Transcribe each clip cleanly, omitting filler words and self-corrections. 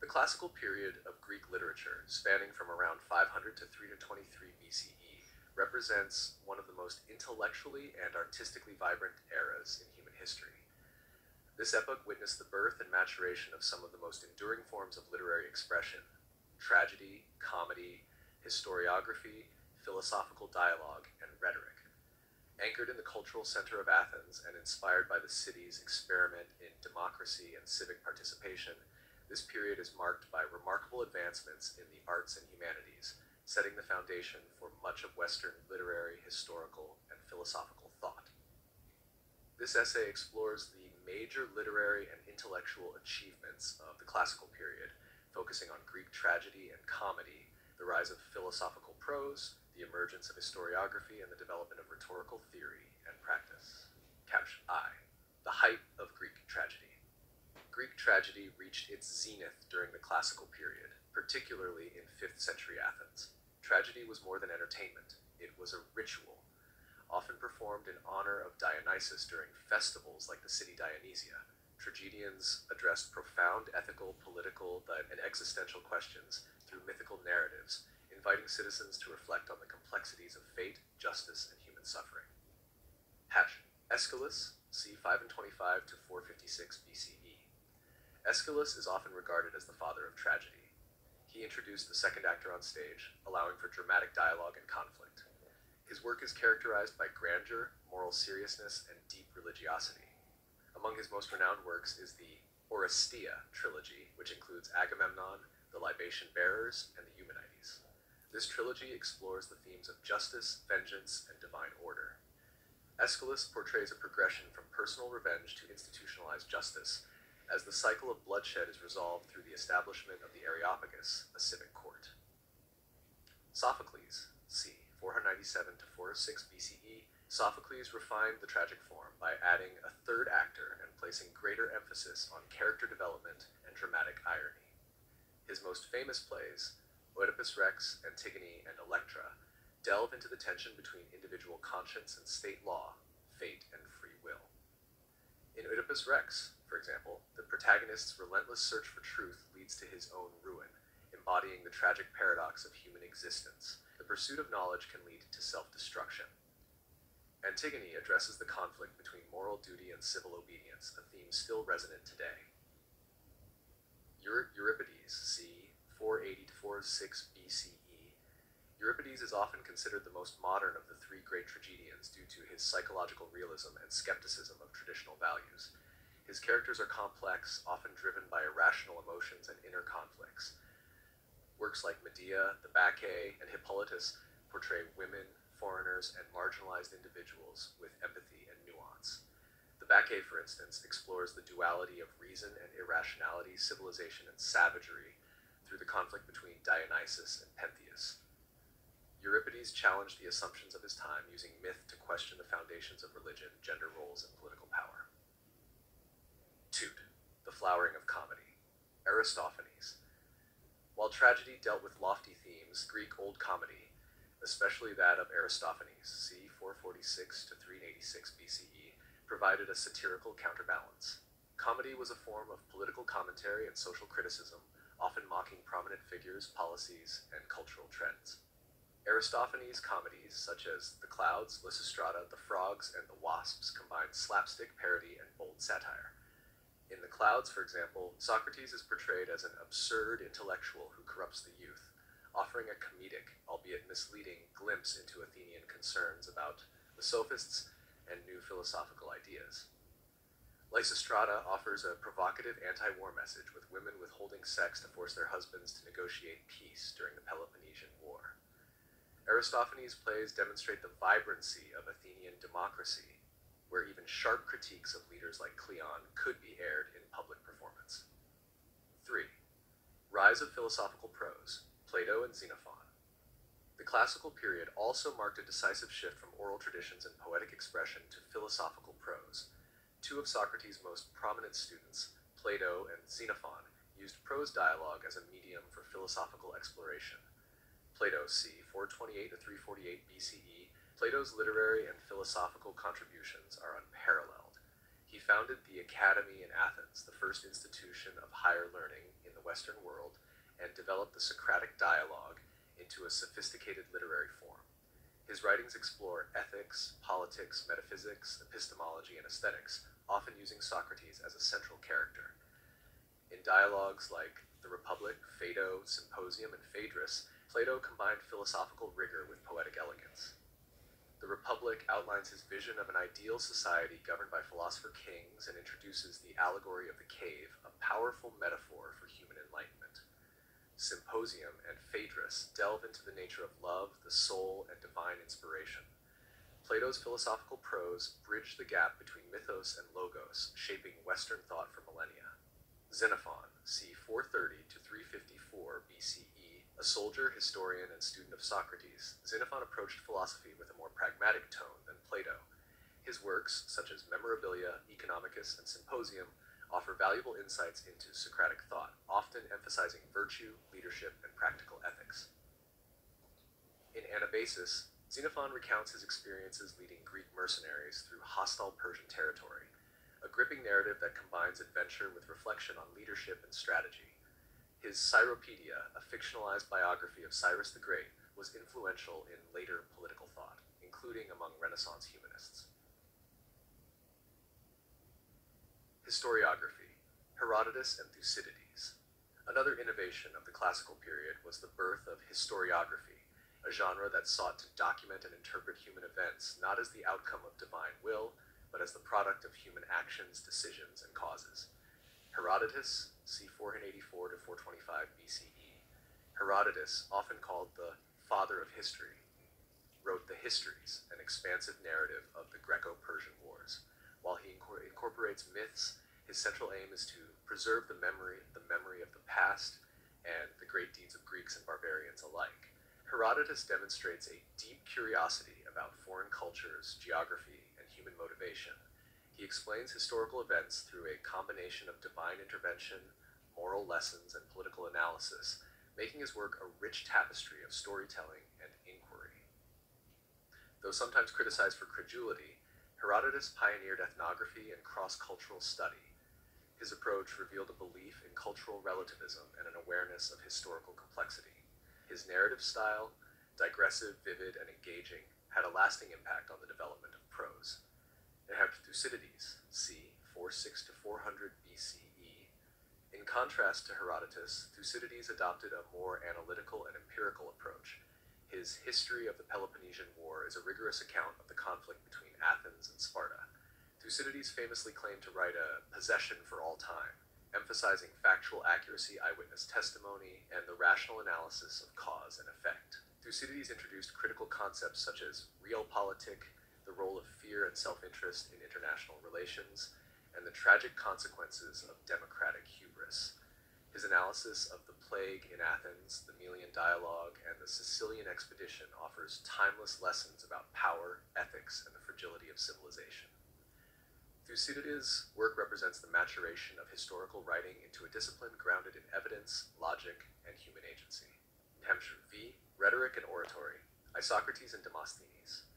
The classical period of Greek literature, spanning from around 500 to 323 BCE, represents one of the most intellectually and artistically vibrant eras in human history. This epoch witnessed the birth and maturation of some of the most enduring forms of literary expression: tragedy, comedy, historiography, philosophical dialogue, and rhetoric. Anchored in the cultural center of Athens and inspired by the city's experiment in democracy and civic participation, this period is marked by remarkable advancements in the arts and humanities, setting the foundation for much of Western literary, historical, and philosophical thought. This essay explores the major literary and intellectual achievements of the classical period, focusing on Greek tragedy and comedy, the rise of philosophical prose, the emergence of historiography, and the development of rhetorical theory and practice. Caption I. The height of Greek tragedy. Greek tragedy reached its zenith during the classical period, particularly in 5th century Athens. Tragedy was more than entertainment. It was a ritual, often performed in honor of Dionysus during festivals like the city Dionysia. Tragedians addressed profound ethical, political, and existential questions through mythical narratives, inviting citizens to reflect on the complexities of fate, justice, and human suffering. Aeschylus, c. 525 to 456 BCE. Aeschylus is often regarded as the father of tragedy. He introduced the second actor on stage, allowing for dramatic dialogue and conflict. His work is characterized by grandeur, moral seriousness, and deep religiosity. Among his most renowned works is the Oresteia trilogy, which includes Agamemnon, the Libation Bearers, and the Eumenides. This trilogy explores the themes of justice, vengeance, and divine order. Aeschylus portrays a progression from personal revenge to institutionalized justice, as the cycle of bloodshed is resolved through the establishment of the Areopagus, a civic court. Sophocles, c. 497 to 406 BCE, Sophocles refined the tragic form by adding a third actor and placing greater emphasis on character development and dramatic irony. His most famous plays, Oedipus Rex, Antigone, and Electra, delve into the tension between individual conscience and state law, fate, and free will. In Oedipus Rex, for example, the protagonist's relentless search for truth leads to his own ruin, embodying the tragic paradox of human existence. The pursuit of knowledge can lead to self-destruction. Antigone addresses the conflict between moral duty and civil obedience, a theme still resonant today. Euripides, c. 480 to 406 BCE. Euripides is often considered the most modern of the three great tragedians due to his psychological realism and skepticism of traditional values. His characters are complex, often driven by irrational emotions and inner conflicts. Works like Medea, the Bacchae, and Hippolytus portray women, foreigners, and marginalized individuals with empathy and nuance. The Bacchae, for instance, explores the duality of reason and irrationality, civilization and savagery, through the conflict between Dionysus and Pentheus. Euripides challenged the assumptions of his time, using myth to question the foundations of religion, gender roles, and political power. The flowering of comedy. Aristophanes. While tragedy dealt with lofty themes, Greek Old Comedy, especially that of Aristophanes, c. 446 to 386 BCE, provided a satirical counterbalance. Comedy was a form of political commentary and social criticism, often mocking prominent figures, policies, and cultural trends. Aristophanes' comedies, such as The Clouds, Lysistrata, The Frogs, and The Wasps, combined slapstick parody and bold satire. In The Clouds, for example, Socrates is portrayed as an absurd intellectual who corrupts the youth, offering a comedic, albeit misleading, glimpse into Athenian concerns about the sophists and new philosophical ideas. Lysistrata offers a provocative anti-war message, with women withholding sex to force their husbands to negotiate peace during the Peloponnesian War. Aristophanes' plays demonstrate the vibrancy of Athenian democracy, where even sharp critiques of leaders like Cleon could be aired in public performance. 3. Rise of philosophical prose, Plato and Xenophon. The classical period also marked a decisive shift from oral traditions and poetic expression to philosophical prose. Two of Socrates' most prominent students, Plato and Xenophon, used prose dialogue as a medium for philosophical exploration. Plato, c. 428 to 348 BCE, Plato's literary and philosophical contributions are unparalleled. He founded the Academy in Athens, the first institution of higher learning in the Western world, and developed the Socratic dialogue into a sophisticated literary form. His writings explore ethics, politics, metaphysics, epistemology, and aesthetics, often using Socrates as a central character. In dialogues like The Republic, Phaedo, Symposium, and Phaedrus, Plato combined philosophical rigor with poetic elegance. The Republic outlines his vision of an ideal society governed by philosopher kings and introduces the allegory of the cave, a powerful metaphor for human enlightenment. Symposium and Phaedrus delve into the nature of love, the soul, and divine inspiration. Plato's philosophical prose bridged the gap between mythos and logos, shaping Western thought for millennia. Xenophon, c. 430 to 354 BCE, a soldier, historian, and student of Socrates, Xenophon approached philosophy with a more pragmatic tone than Plato. His works, such as Memorabilia, Economicus, and Symposium, offer valuable insights into Socratic thought, often emphasizing virtue, leadership, and practical ethics. In Anabasis, Xenophon recounts his experiences leading Greek mercenaries through hostile Persian territory, a gripping narrative that combines adventure with reflection on leadership and strategy. His Cyropaedia, a fictionalized biography of Cyrus the Great, was influential in later political thought, including among Renaissance humanists. Historiography, Herodotus and Thucydides. Another innovation of the classical period was the birth of historiography, a genre that sought to document and interpret human events not as the outcome of divine will, but as the product of human actions, decisions, and causes. Herodotus, c. 484 to 425 BCE. Herodotus, often called the father of history, wrote the Histories, an expansive narrative of the Greco-Persian Wars. While he incorporates myths, his central aim is to preserve the memory of the past and the great deeds of Greeks and barbarians alike. Herodotus demonstrates a deep curiosity about foreign cultures, geography, and human motivation. He explains historical events through a combination of divine intervention, moral lessons, and political analysis, making his work a rich tapestry of storytelling and inquiry. Though sometimes criticized for credulity, Herodotus pioneered ethnography and cross-cultural study. His approach revealed a belief in cultural relativism and an awareness of historical complexity. His narrative style, digressive, vivid, and engaging, had a lasting impact on the development of prose. They have Thucydides, c. 46 to 400 BCE. In contrast to Herodotus, Thucydides adopted a more analytical and empirical approach. His History of the Peloponnesian War is a rigorous account of the conflict between Athens and Sparta. Thucydides famously claimed to write a possession for all time, emphasizing factual accuracy, eyewitness testimony, and the rational analysis of cause and effect. Thucydides introduced critical concepts such as realpolitik, the role of fear and self-interest in international relations, and the tragic consequences of democratic hubris. His analysis of the plague in Athens, the Melian dialogue, and the Sicilian expedition offers timeless lessons about power, ethics, and the fragility of civilization. Thucydides' work represents the maturation of historical writing into a discipline grounded in evidence, logic, and human agency. Hampshire v. Rhetoric and Oratory, Isocrates and Demosthenes.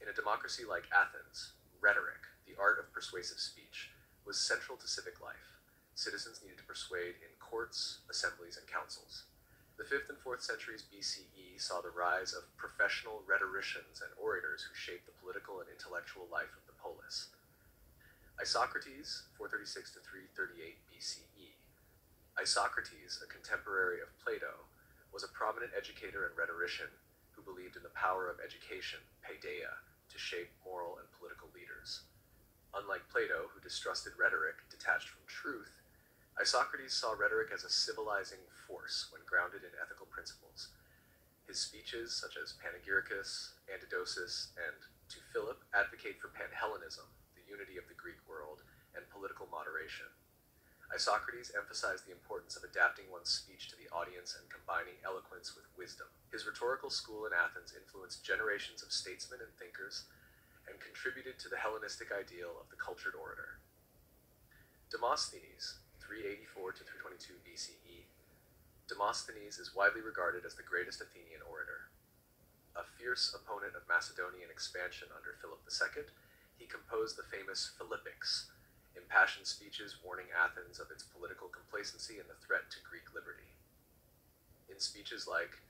In a democracy like Athens, rhetoric, the art of persuasive speech, was central to civic life. Citizens needed to persuade in courts, assemblies, and councils. The 5th and 4th centuries BCE saw the rise of professional rhetoricians and orators who shaped the political and intellectual life of the polis. Isocrates, 436 to 338 BCE. Isocrates, a contemporary of Plato, was a prominent educator and rhetorician who believed in the power of education, paideia, to shape moral and political leaders. Unlike Plato, who distrusted rhetoric detached from truth, Isocrates saw rhetoric as a civilizing force when grounded in ethical principles. His speeches, such as Panegyricus, Antidosis, and To Philip, advocate for Panhellenism, the unity of the Greek world, and political moderation. Isocrates emphasized the importance of adapting one's speech to the audience and combining eloquence with wisdom. His rhetorical school in Athens influenced generations of statesmen and thinkers, and contributed to the Hellenistic ideal of the cultured orator. Demosthenes, 384 to 322 BCE. Demosthenes is widely regarded as the greatest Athenian orator. A fierce opponent of Macedonian expansion under Philip II, he composed the famous Philippics, impassioned speeches warning Athens of its political complacency and the threat to Greek liberty. In speeches like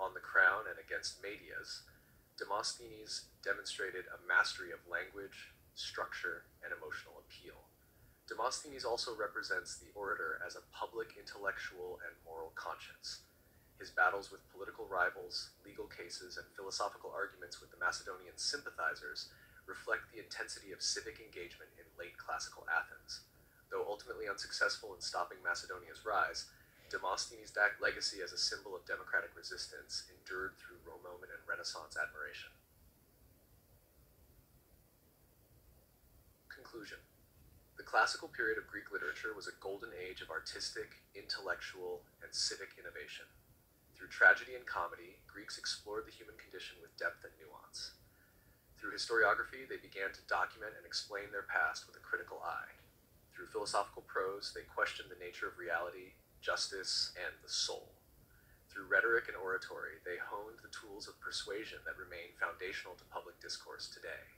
On the Crown and Against Medias, Demosthenes demonstrated a mastery of language, structure, and emotional appeal. Demosthenes also represents the orator as a public intellectual and moral conscience. His battles with political rivals, legal cases, and philosophical arguments with the Macedonian sympathizers reflect the intensity of civic engagement in late classical Athens. Though ultimately unsuccessful in stopping Macedonia's rise, Demosthenes' legacy as a symbol of democratic resistance endured through Roman and Renaissance admiration. Conclusion. The classical period of Greek literature was a golden age of artistic, intellectual, and civic innovation. Through tragedy and comedy, Greeks explored the human condition with depth and nuance. Through historiography, they began to document and explain their past with a critical eye. Through philosophical prose, they questioned the nature of reality, justice, and the soul. Through rhetoric and oratory, they honed the tools of persuasion that remain foundational to public discourse today.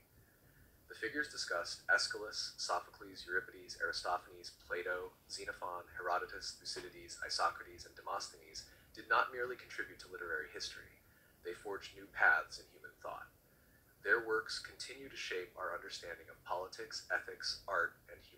The figures discussed, Aeschylus, Sophocles, Euripides, Aristophanes, Plato, Xenophon, Herodotus, Thucydides, Isocrates, and Demosthenes, did not merely contribute to literary history. They forged new paths in human thought. Their works continue to shape our understanding of politics, ethics, art, and human